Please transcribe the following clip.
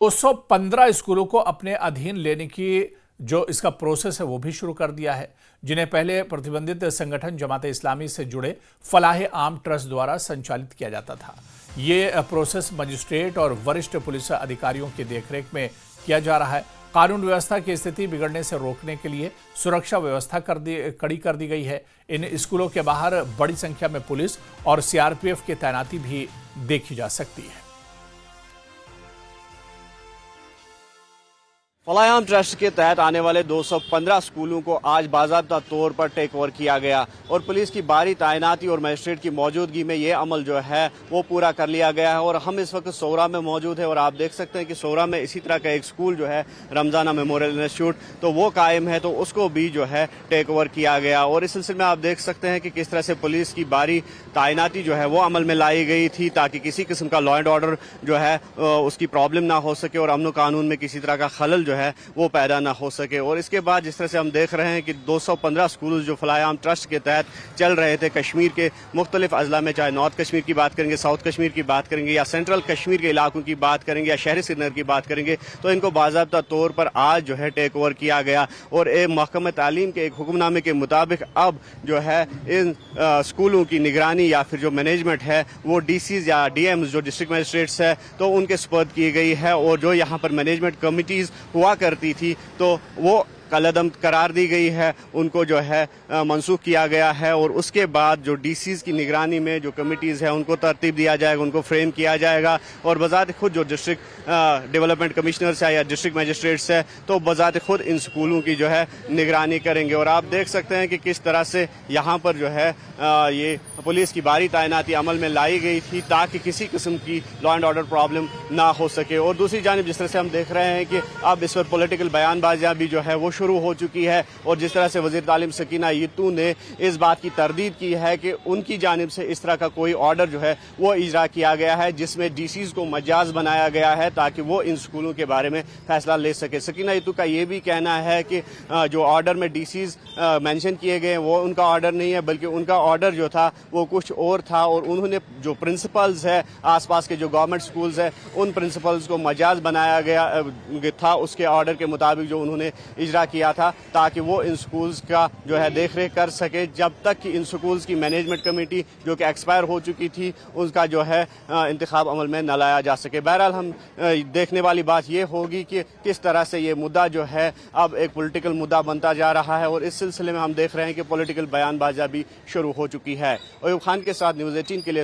215 स्कूलों को अपने अधीन लेने की जो इसका प्रोसेस है वो भी शुरू कर दिया है, जिन्हें पहले प्रतिबंधित संगठन जमात इस्लामी से जुड़े फलाह आम ट्रस्ट द्वारा संचालित किया जाता था। ये प्रोसेस मजिस्ट्रेट और वरिष्ठ पुलिस अधिकारियों की देखरेख में किया जा रहा है। कानून व्यवस्था की स्थिति बिगड़ने से रोकने के लिए सुरक्षा व्यवस्था कड़ी कर दी गई है। इन स्कूलों के बाहर बड़ी संख्या में पुलिस और सीआरपीएफ की तैनाती भी देखी जा सकती है। फलाह आम ट्रस्ट के तहत आने वाले 215 स्कूलों को आज बाज़ाब्ता तौर पर टेक ओवर किया गया और पुलिस की बारी तैनाती और मजिस्ट्रेट की मौजूदगी में ये अमल जो है वो पूरा कर लिया गया है। और हम इस वक्त सोरा में मौजूद है और आप देख सकते हैं कि सोरा में इसी तरह का एक स्कूल जो है रमजाना मेमोरियल इंस्टीट्यूट तो वो कायम है, तो उसको भी जो है टेक ओवर किया गया। और इस सिलसिले में आप देख सकते हैं कि किस तरह से पुलिस की बारी तैनाती जो है वो अमल में लाई गई थी ताकि किसी किस्म का लॉ एंड ऑर्डर जो है उसकी प्रॉब्लम ना हो सके और अमन कानून में किसी तरह का खलल जो है वो पैदा ना हो सके। और इसके बाद जिस तरह से हम देख रहे हैं कि 215 स्कूल जो फलाह आम ट्रस्ट के तहत चल रहे थे कश्मीर के मुख्तलिफ अजला में, चाहे नॉर्थ कश्मीर की बात करेंगे, साउथ कश्मीर की बात करेंगे या सेंट्रल कश्मीर के इलाकों की बात करेंगे या शहरी श्रीनगर की बात करेंगे, तो इनको बाज़ाब्ता तौर पर आज जो है टेक ओवर किया गया। और महकमा तालीम के एक हुक्मनामे के मुताबिक अब जो है इन स्कूलों की निगरानी या फिर जो मैनेजमेंट है वो डीसीज या डीएम्स जो डिस्ट्रिक्ट मजिस्ट्रेट्स है तो उनके सुपुर्द की गई है। और जो यहाँ पर मैनेजमेंट कमिटीज हुआ करती थी तो वो कलअदम करार दी गई है, उनको जो है मनसूख किया गया है। और उसके बाद जो डीसीज की निगरानी में जो कमिटीज़ है उनको तरतीब दिया जाएगा, उनको फ्रेम किया जाएगा। और बजात खुद जो डिस्ट्रिक्ट डेवलपमेंट कमिश्नर्स है या डिस्ट्रिक्ट मजिस्ट्रेट्स है तो बजात खुद इन स्कूलों की जो है निगरानी करेंगे। और आप देख सकते हैं कि किस तरह से यहाँ पर जो है ये पुलिस की बारी तैनाती अमल में लाई गई थी ताकि किसी किस्म की लॉ एंड ऑर्डर प्रॉब्लम ना हो सके। और दूसरी जानिब जिस तरह से हम देख रहे हैं कि अब इस पर पॉलिटिकल बयानबाजियाँ भी जो है वो शुरू हो चुकी है। और जिस तरह से वज़ीर तालीम सकीना यित्तू ने इस बात की तरदीद की है कि उनकी जानिब से इस तरह का कोई ऑर्डर जो है वो इजरा किया गया है जिसमें डीसीज को मजाज बनाया गया है ताकि वो इन स्कूलों के बारे में फैसला ले सके। सकीना यित्तू का ये भी कहना है कि जो ऑर्डर में डीसीज मेंशन किए गए वो उनका ऑर्डर नहीं है, बल्कि उनका ऑर्डर जो था वो कुछ और था। और उन्होंने जो प्रिंसिपल्स है आसपास के जो गवर्नमेंट स्कूल्स है उन प्रिंसिपल्स को मजाज बनाया गया था उसके ऑर्डर के मुताबिक जो उन्होंने इजरा किया था ताकि वो इन स्कूल्स का जो है देख रेख कर सके जब तक कि इन स्कूल्स की मैनेजमेंट कमेटी जो कि एक्सपायर हो चुकी थी उसका जो है इंतखाब अमल में न लाया जा सके। बहरहाल हम देखने वाली बात ये होगी कि किस तरह से ये मुद्दा जो है अब एक पॉलिटिकल मुद्दा बनता जा रहा है। और इस सिलसिले में हम देख रहे हैं कि पॉलिटिकल बयानबाजी भी शुरू हो चुकी है। अयूब खान के साथ न्यूज़ 18 के लिए